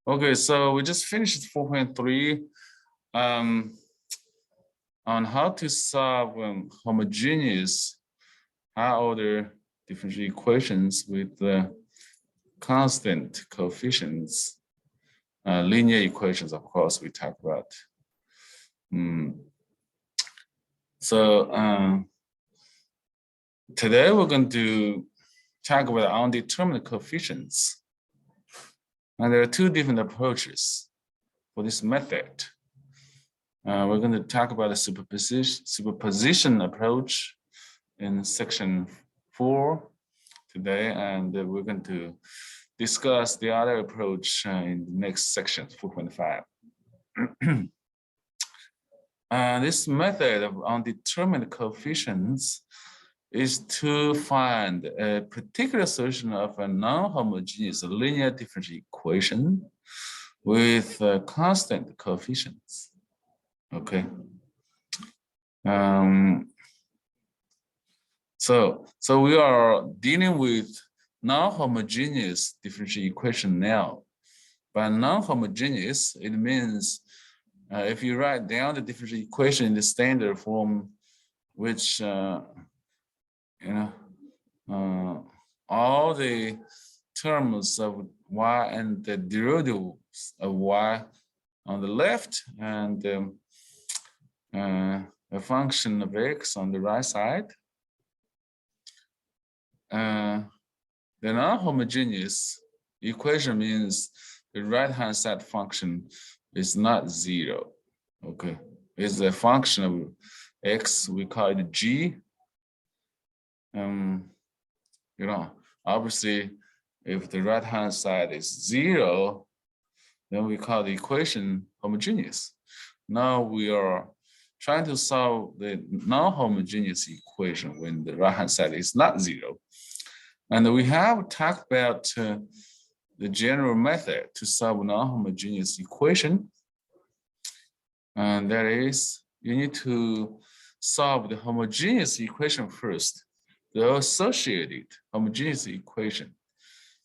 Okay, so we just finished 4.3 on how to solve homogeneous high-order differential equations with constant coefficients, linear equations, of course, we talk about. So today we're going to talk about undetermined coefficients. And there are two different approaches for this method. We're going to talk about the superposition approach in section 4 today, and we're going to discuss the other approach in the next section, 4.5. This method of undetermined coefficients is to find a particular solution of a non-homogeneous linear differential equation with constant coefficients. Okay. So we are dealing with non-homogeneous differential equation now. By non-homogeneous, it means if you write down the differential equation in the standard form, which all the terms of y and the derivatives of y on the left, and a function of x on the right side. The non-homogeneous equation means the right-hand side function is not zero. Okay, it's a function of x. We call it g. Obviously, if the right-hand side is zero, then we call the equation homogeneous. Now we are trying to solve the non-homogeneous equation when the right-hand side is not zero. And we have talked about the general method to solve non-homogeneous equation. And that is, you need to solve the homogeneous equation first, the associated homogeneous equation.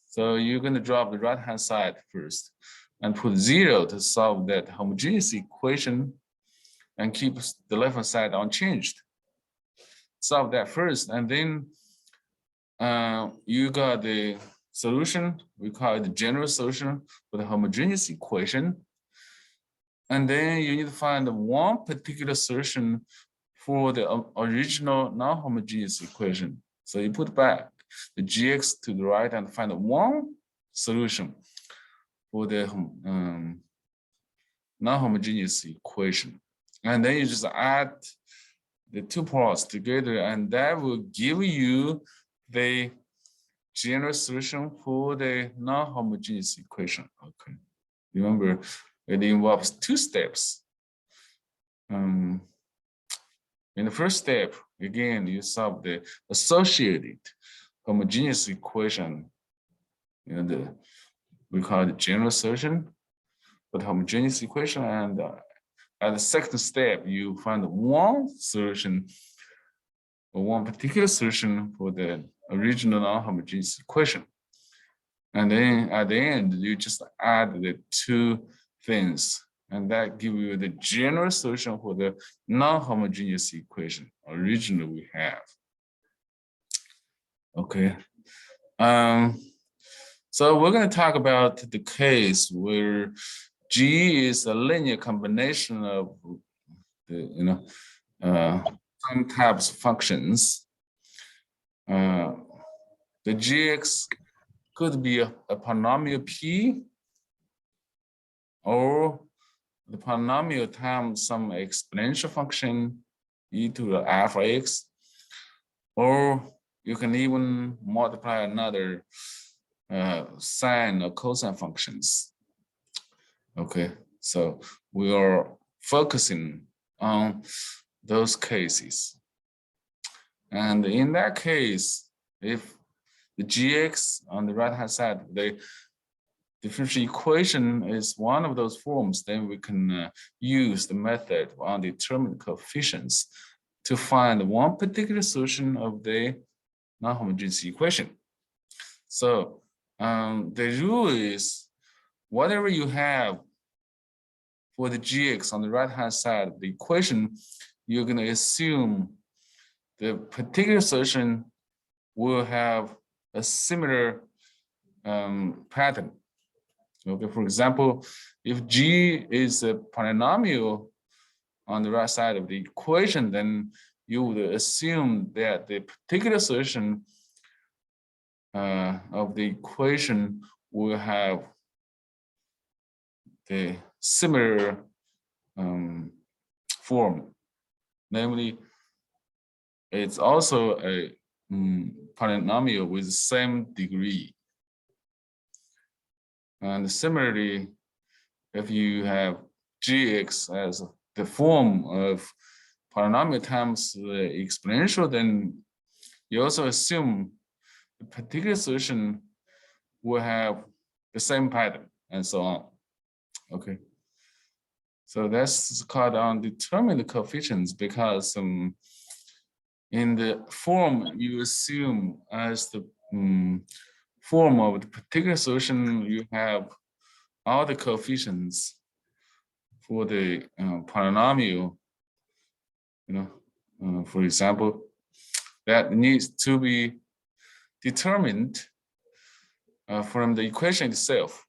So you're going to drop the right-hand side first and put zero to solve that homogeneous equation and keep the left-hand side unchanged. Solve that first, and then you got the solution. We call it the general solution for the homogeneous equation. And then you need to find one particular solution for the original non-homogeneous equation. So you put back the gx to the right and find one solution for the non-homogeneous equation. And then you just add the two parts together, and that will give you the general solution for the non-homogeneous equation. Okay, remember, it involves two steps. In the first step, again, you solve the associated homogeneous equation. We call it the general solution for the homogeneous equation, and at the second step, you find one solution, or one particular solution for the original non-homogeneous equation. And then at the end, you just add the two things, and that gives you the general solution for the non-homogeneous equation originally we have. Okay. So we're going to talk about the case where G is a linear combination of the, some types of functions. The Gx could be a polynomial P, or the polynomial times some exponential function e to the alpha x, or you can even multiply another sine or cosine functions. Okay, so we are focusing on those cases. And in that case, if the Gx on the right-hand side, the differential equation is one of those forms, then we can use the method of undetermined coefficients to find one particular solution of the non-homogeneous equation. So the rule is, whatever you have for the gx on the right-hand side of the equation, you're going to assume the particular solution will have a similar pattern. Okay, for example, if g is a polynomial on the right side of the equation, then you would assume that the particular solution of the equation will have the similar form. Namely, it's also a polynomial with the same degree. And similarly, if you have gx as the form of polynomial times the exponential, then you also assume the particular solution will have the same pattern and so on. Okay. So that's called undetermined coefficients because in the form you assume as the form of the particular solution, you have all the coefficients for the polynomial, for example, that needs to be determined from the equation itself.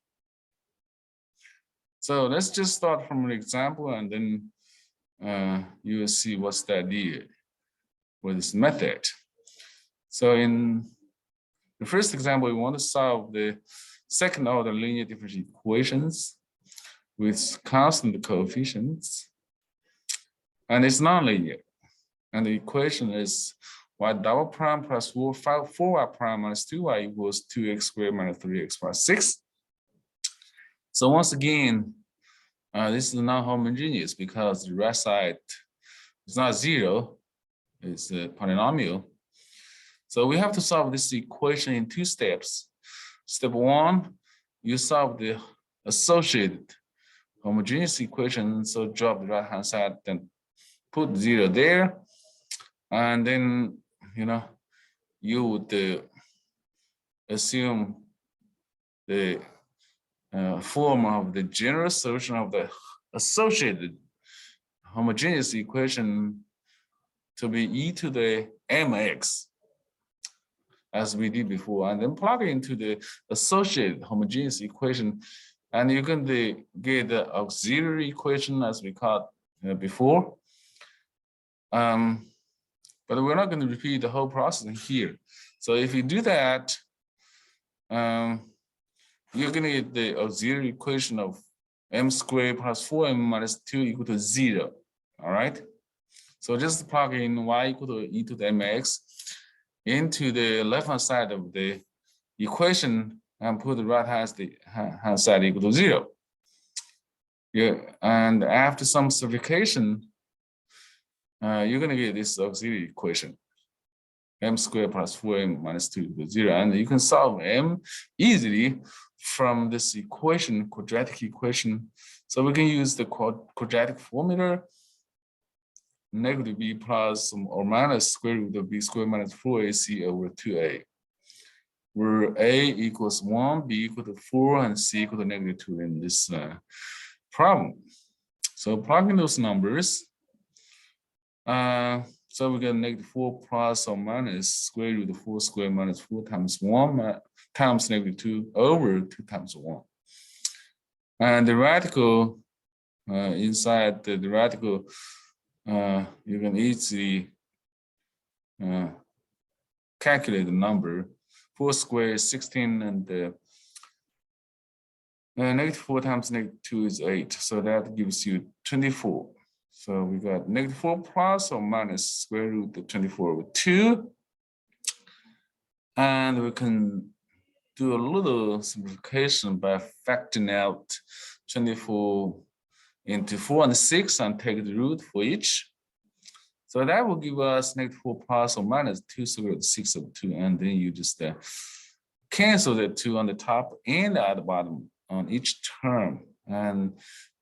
So let's just start from an example, and then you will see what's the idea with this method. So in the first example, we want to solve the second order linear differential equations with constant coefficients, and it's nonlinear. And the equation is y double prime plus 4y prime minus 2y equals 2x squared minus 3x plus 6. So once again, this is non-homogeneous because the right side is not zero, it's a polynomial. So we have to solve this equation in two steps. Step one, you solve the associated homogeneous equation. So drop the right-hand side, then put 0 there. And then, you would assume the form of the general solution of the associated homogeneous equation to be e to the mx, as we did before, and then plug it into the associated homogeneous equation, and you're going to get the auxiliary equation as we called before. But we're not going to repeat the whole process here. So if you do that, you're going to get the auxiliary equation of m squared plus 4m minus 2 equal to 0. All right. So just plug in y equal to e to the mx into the left-hand side of the equation and put the right-hand side equal to 0. Yeah, and after some simplification, you're going to get this auxiliary equation, m squared plus 4m minus 2 equals 0. And you can solve m easily from this equation, quadratic equation. So we can use the quadratic formula, negative b plus or minus square root of b squared minus 4ac over 2a, where a equals 1, b equal to 4, and c equal to negative 2 in this problem. So plugging those numbers, so we get negative 4 plus or minus square root of 4 squared minus 4 times 1 times negative 2 over 2 times 1. And the radical, inside the radical, you can easily calculate the number. 4 squared is 16, and negative 4 times negative 2 is 8. So that gives you 24. So we got negative 4 plus or minus square root of 24 over 2. And we can do a little simplification by factoring out 24 into 4 and 6 and take the root for each. So that will give us negative 4 plus or minus 2 square root of 6 over 2. And then you just cancel the 2 on the top and at the bottom on each term. And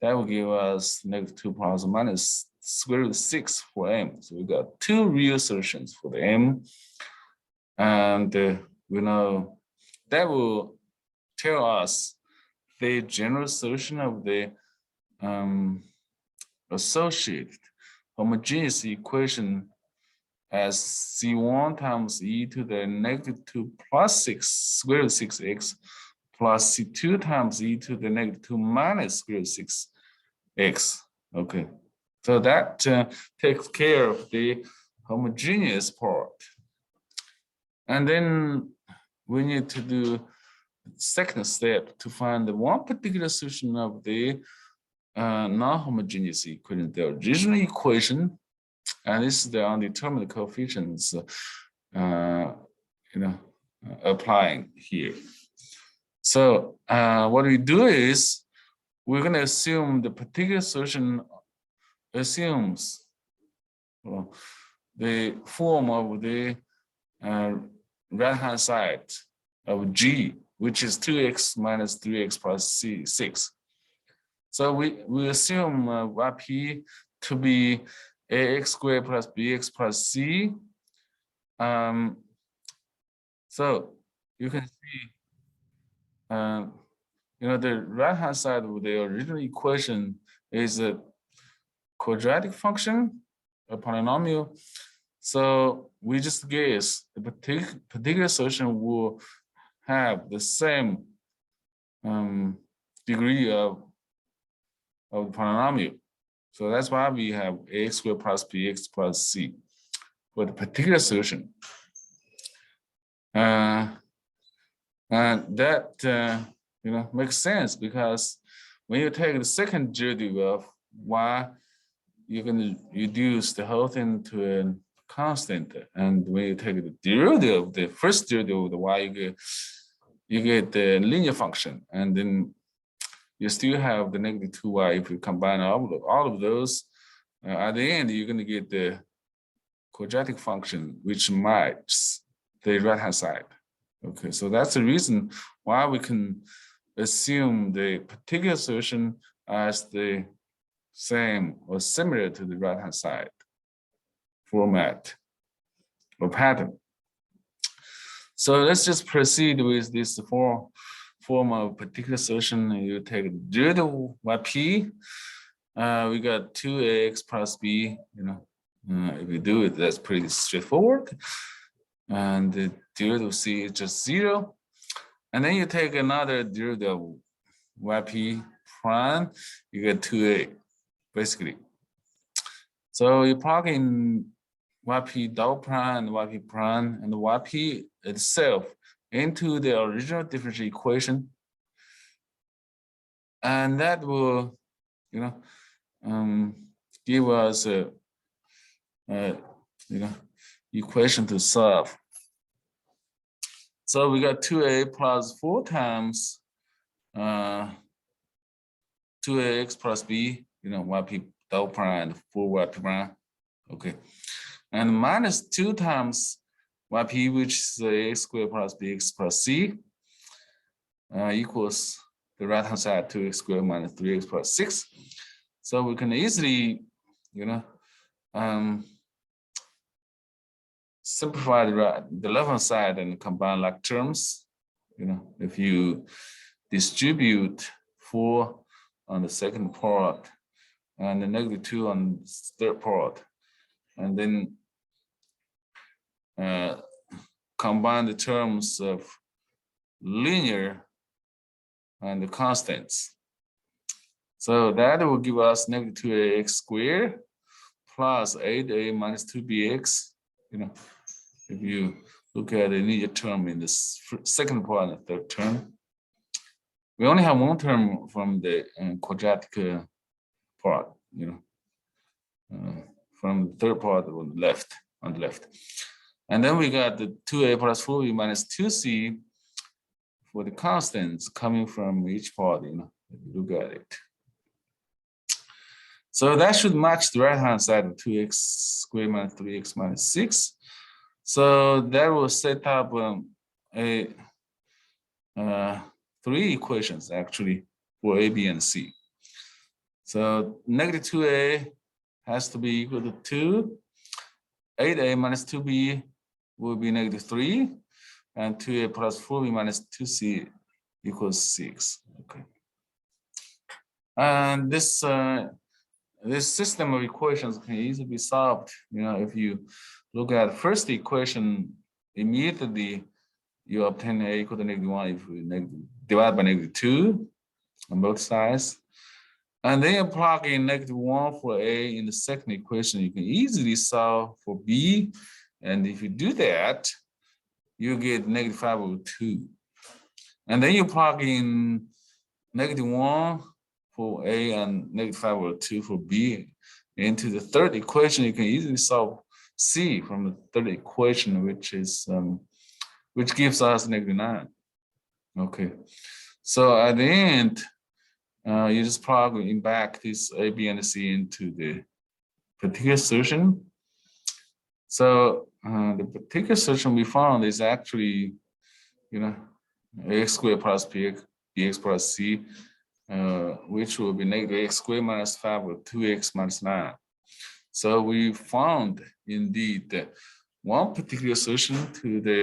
that will give us negative 2 plus or minus square root of 6 for m. So we got two real solutions for the m. And we know that will tell us the general solution of the associated homogeneous equation as C1 times e to the -2 plus 6 square root 6x plus C2 times e to the -2 minus square root 6x. Okay, so that takes care of the homogeneous part. And then we need to do the second step to find the one particular solution of the non-homogeneous equation, the original equation, and this is the undetermined coefficients, applying here. So what we do is we're going to assume the particular solution assumes the form of the right-hand side of G, which is 2x minus 3x plus C6. So we assume YP to be ax squared plus bx plus c. So you can see, the right-hand side of the original equation is a quadratic function, a polynomial. So we just guess the particular solution will have the same degree of the polynomial. So that's why we have ax squared plus bx plus c for the particular solution. And that makes sense because when you take the second derivative of y, you're going to reduce the whole thing to a constant. And when you take the derivative of the first derivative of the y, you get the linear function, and then you still have the -2y. If you combine all of those, at the end, you're going to get the quadratic function, which matches the right-hand side. Okay, so that's the reason why we can assume the particular solution as the same or similar to the right-hand side format or pattern. So let's just proceed with this form of particular solution. You take the derivative yp. We got 2ax plus b. If you do it, that's pretty straightforward. And the derivative of c is just 0. And then you take another derivative of yp prime. You get 2a, basically. So you plug in yp double prime and yp prime and the yp itself into the original differential equation, and that will, give us a equation to solve. So we got 2a plus 4 times 2ax plus b, yp double prime and 4 yp prime. Okay, and minus 2 times yp, which is ax squared plus bx plus c, equals the right-hand side 2x squared minus 3x plus 6. So we can easily, simplify the left-hand side and combine like terms. If you distribute 4 on the second part and the -2 on the third part, and then combine the terms of linear and the constants. So that will give us -2ax squared plus 8a minus 2bx. If you look at the linear term in the second part and the third term, we only have one term from the quadratic part, from the third part on the left. And then we got the 2a plus 4b minus 2c for the constants coming from each part, if you look at it. So that should match the right-hand side of 2x squared minus 3x minus 6. So that will set up three equations actually for a, b, and c. So -2a has to be equal to 2. 8a minus 2b will be -3. And 2a plus 4b minus 2c equals 6. Okay. And this system of equations can easily be solved. If you look at the first equation, immediately you obtain a equal to -1 if you divide by -2 on both sides. And then you plug in -1 for A in the second equation. You can easily solve for B. And if you do that, you get -5/2. And then you plug in -1 for A and -5/2 for B into the third equation. You can easily solve C from the third equation, which gives us -9. Okay, so at the end, you just plug in back this A, B, and C into the particular solution. So the particular solution we found is actually, x squared plus bx plus c, which will be -x squared minus 5 or 2x minus 9. So we found indeed one particular solution to the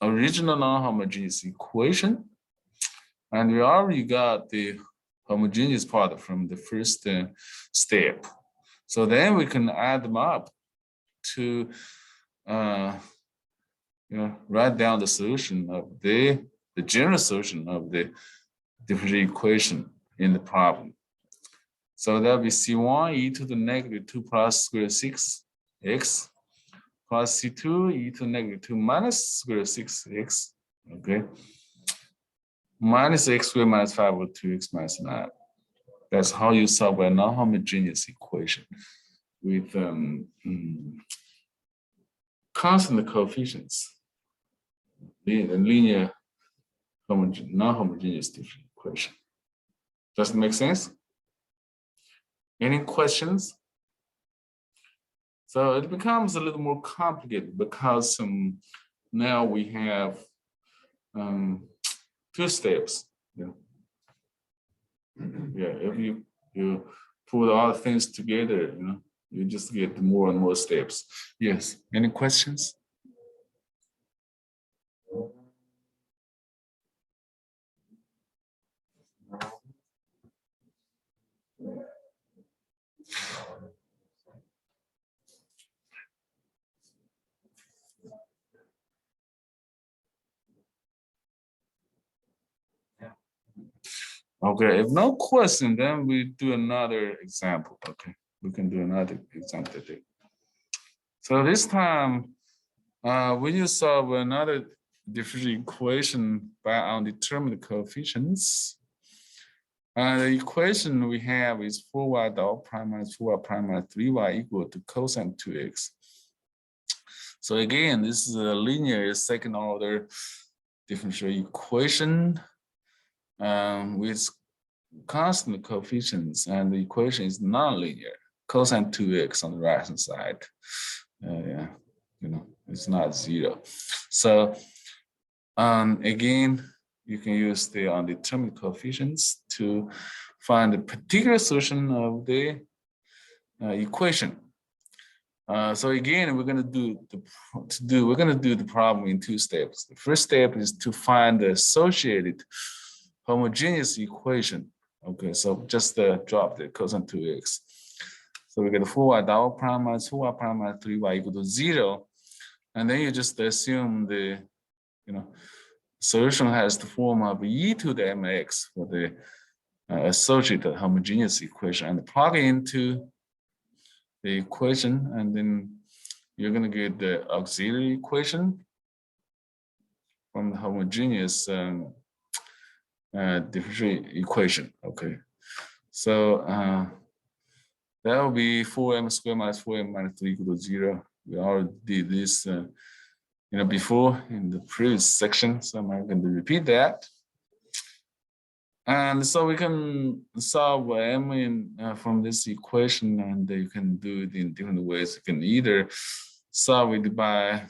original non-homogeneous equation. And we already got the homogeneous part from the first step. So then we can add them up to write down the solution of the general solution of the differential equation in the problem. So that'll be C1 e to the -2 plus square root 6x plus C2 e to the -2 minus square root 6x, okay, minus x squared minus 5 over 2x minus 9. That's how you solve a non-homogeneous equation with constant coefficients, the linear non-homogeneous differential equation. Does it make sense? Any questions? So it becomes a little more complicated because now we have 2 steps. If you put all things together, you just get more and more steps. Yes. Any questions? Okay, if no question, then we do another example. Okay, we can do another example today. So this time, when you solve another differential equation by undetermined coefficients, the equation we have is 4y dot prime minus 4y prime minus 3y equal to cosine 2x. So again, this is a linear second order differential equation with constant coefficients, and the equation is nonlinear. Cosine 2x on the right hand side. It's not 0. So again, you can use the undetermined coefficients to find the particular solution of the equation. So again, we're going to do the problem in 2 steps. The first step is to find the associated homogeneous equation. Okay, so just drop the cosine 2x. So we get 4y dot prime minus 4y prime minus 3y equal to 0. And then you just assume the solution has the form of e to the mx for the associated homogeneous equation, and plug into the equation, and then you're going to get the auxiliary equation from the homogeneous differential equation. Okay, so that will be 4m squared minus 4m minus 3 equal to 0. We already did this before in the previous section, so I'm not going to repeat that. And so we can solve m from this equation, and you can do it in different ways. You can either solve it by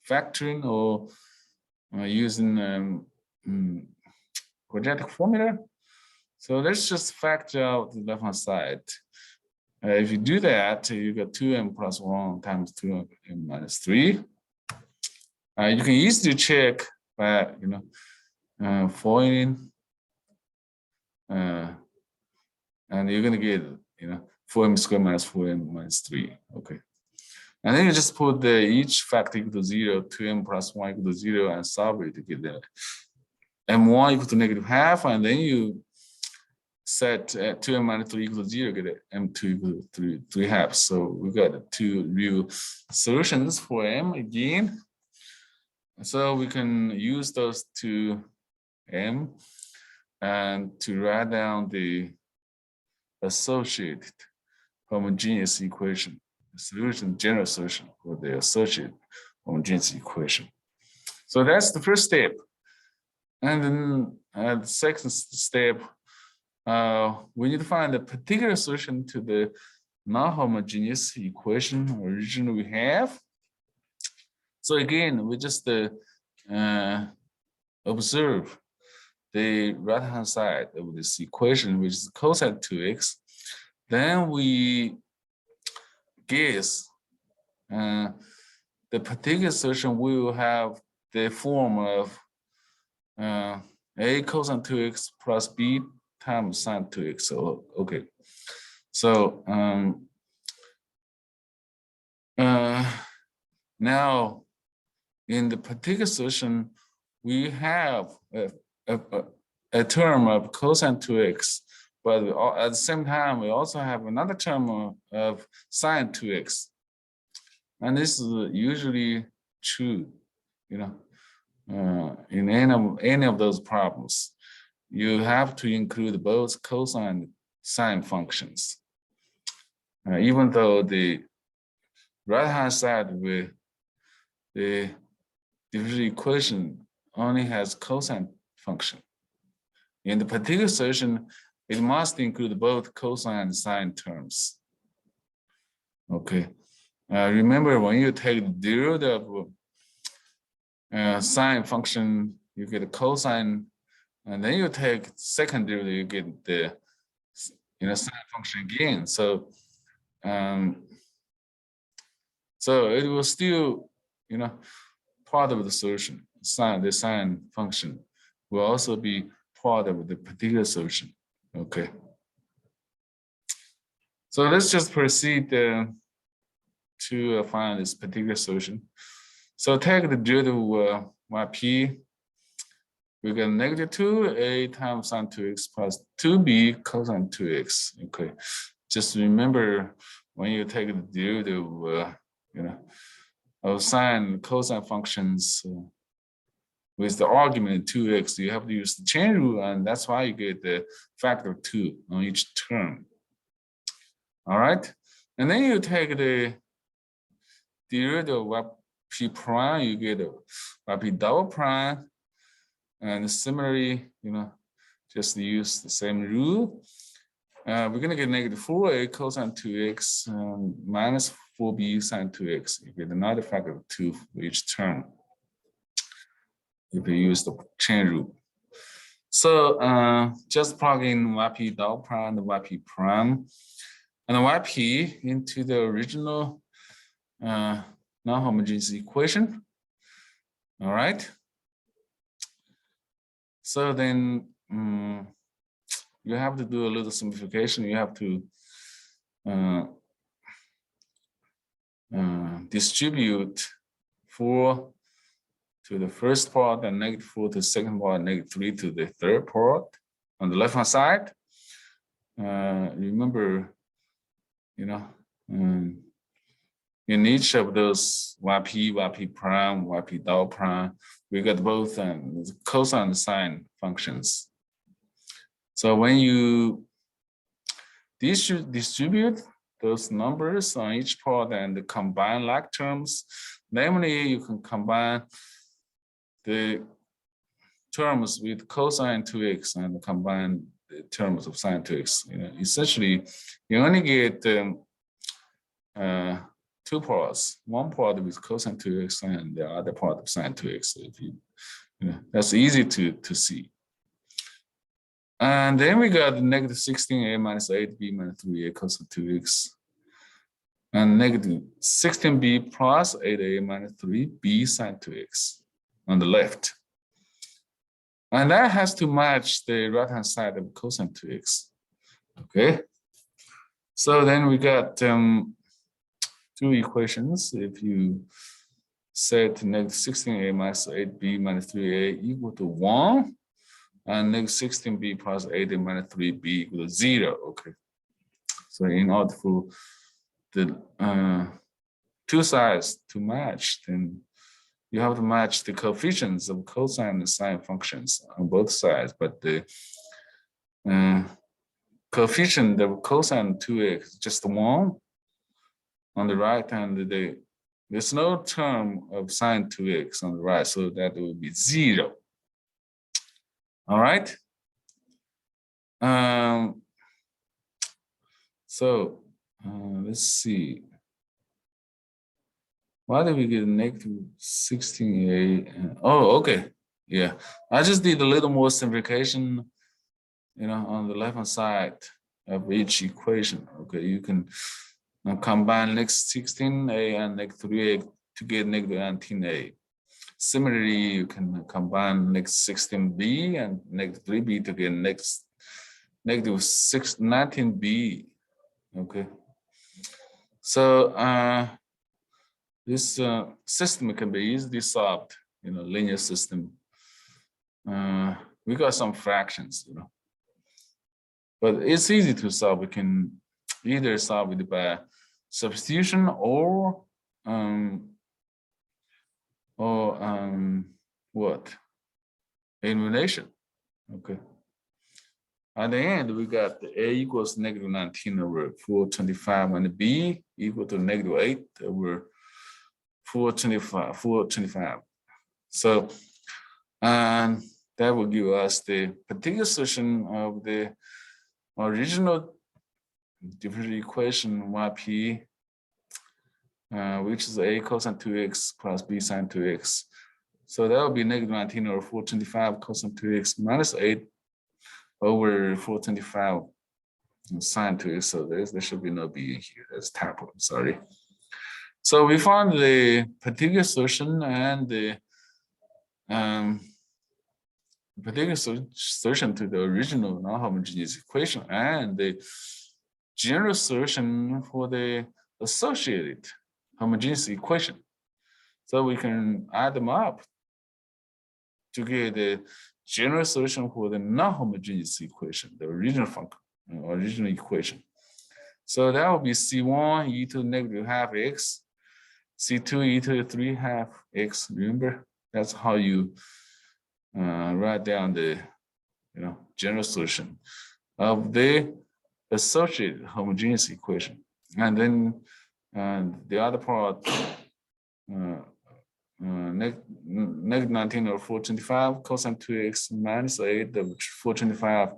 factoring or using quadratic formula. So let's just factor out the left-hand side. If you do that, you get 2m plus 1 times 2m minus 3. You can easily check by following and you're going to get, 4m squared minus 4m minus 3. Okay. And then you just put each factor equal to 0, 2m plus 1 equal to 0, and solve it to get the m1 equal to negative half, and then you set 2m minus 3 equal to 0, get m2 equal to 3 halves. So we got two real solutions for m again. So we can use those two m and to write down the associated homogeneous equation, the solution, general solution for the associated homogeneous equation. So that's the first step. And then the second step, we need to find a particular solution to the non-homogeneous equation originally we have. So again, we just observe the right-hand side of this equation, which is cosine 2x. Then we guess the particular solution will have the form of a cosine 2x plus b times sine 2x. So, okay. So now in the particular solution, we have a term of cosine 2x, but at the same time, we also have another term of sine 2x. And this is usually true, in any of those problems. You have to include both cosine and sine functions. Even though the right-hand side with the differential equation only has cosine function. In the particular solution, it must include both cosine and sine terms. Okay. Remember, when you take the derivative of sine function, you get a cosine, and then you take second derivative, you get the sine function again. So so it will still part of the solution. The sine function will also be part of the particular solution. Okay. So let's just proceed to find this particular solution. So take the derivative yp. We get negative 2a times sine 2x plus 2b cosine 2x. Okay. Just remember when you take the derivative, of sine cosine functions with the argument 2x, you have to use the chain rule, and that's why you get the factor 2 on each term. All right, and then you take the derivative of yp prime, you get yp double prime, and similarly, just use the same rule. We're gonna get negative 4a cosine 2x minus 4b sine 2x. You get another factor of 2 for each term if you use the chain rule. So just plug in yp double prime and yp prime and yp into the original non-homogeneous equation. All right. So then you have to do a little simplification. You have to distribute 4 to the first part and negative 4 to the second part, and negative 3 to the third part on the left-hand side. Remember, in each of those yp prime, yp double prime, we got both cosine and sine functions. So when you distribute those numbers on each part and combine like terms, namely you can combine the terms with cosine 2x and combine the terms of sine 2x. Essentially, you only get 2 parts. One part with cosine 2x and the other part of sine 2x. If that's easy to see. And then we got negative 16a minus 8b minus 3a cosine 2x. And negative 16b plus 8a minus 3b sine 2x on the left. And that has to match the right-hand side of cosine 2x. Okay. So then we got two equations. If you set negative 16a minus 8b minus 3a equal to 1, and negative 16b plus 8a minus 3b equal to 0. Okay. So in order for the two sides to match, then you have to match the coefficients of cosine and sine functions on both sides, but the coefficient of cosine 2x is just 1 on the right, and there's no term of sine 2x on the right, so that will be 0. All right. So let's see. Why did we get negative 16a? Oh, okay. Yeah, I just did a little more simplification, on the left-hand side of each equation. Okay, you can combine negative 16a and negative 3a to get negative 19a. Similarly, you can combine negative 16b and negative 3b to get negative 19b. Okay, so this system can be easily solved, linear system. We got some fractions, but it's easy to solve. We can either solve it by substitution or what? Elimination. Okay. At the end, we got a equals negative 19 over 425, and b equal to negative 8 over 425. So, and that will give us the particular solution of the original differential equation yp, which is a cosine 2x plus b sine 2x. So that will be negative 19 over 425 cosine 2x minus 8 over 425 sine 2x. So there should be no b in here. That's typo. I'm sorry. So we found the particular solution and the particular solution to the original non-homogeneous equation and the general solution for the associated homogeneous equation. So we can add them up to get the general solution for the non-homogeneous equation, the original function, original equation. So that will be C1 e to the negative half x, C2 e to the 3 half x. Remember, that's how you write down the general solution of the associated homogeneous equation. And then the other part, negative 19 over 425 cosine 2x minus 8 of 425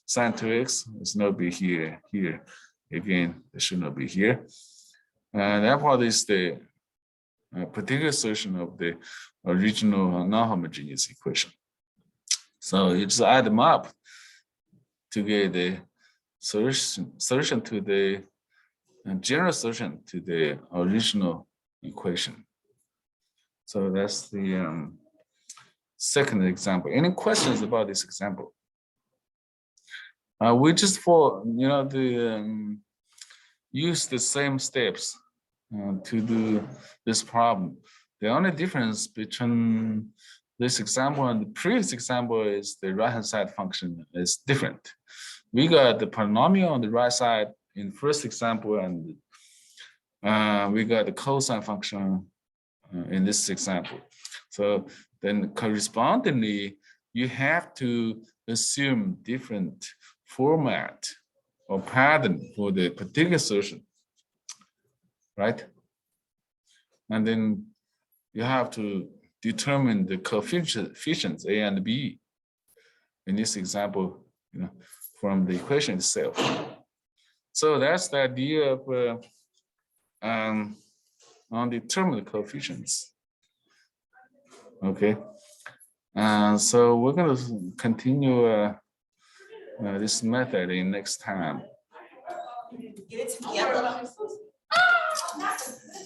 sine 2x is not be here. Again, it should not be here. And that part is the particular solution of the original non-homogeneous equation. So you just add them up to get the solution to the general solution to the original equation. So that's the second example. Any questions about this example? We just use the same steps to do this problem. The only difference between this example and the previous example is the right-hand side function is different. We got the polynomial on the right side in first example, and we got the cosine function in this example. So then correspondingly, you have to assume different format or pattern for the particular solution, right? And then you have to determine the coefficients A and B in this example, from the equation itself. So that's the idea of undetermined coefficients. Okay, so we're going to continue this method in next time.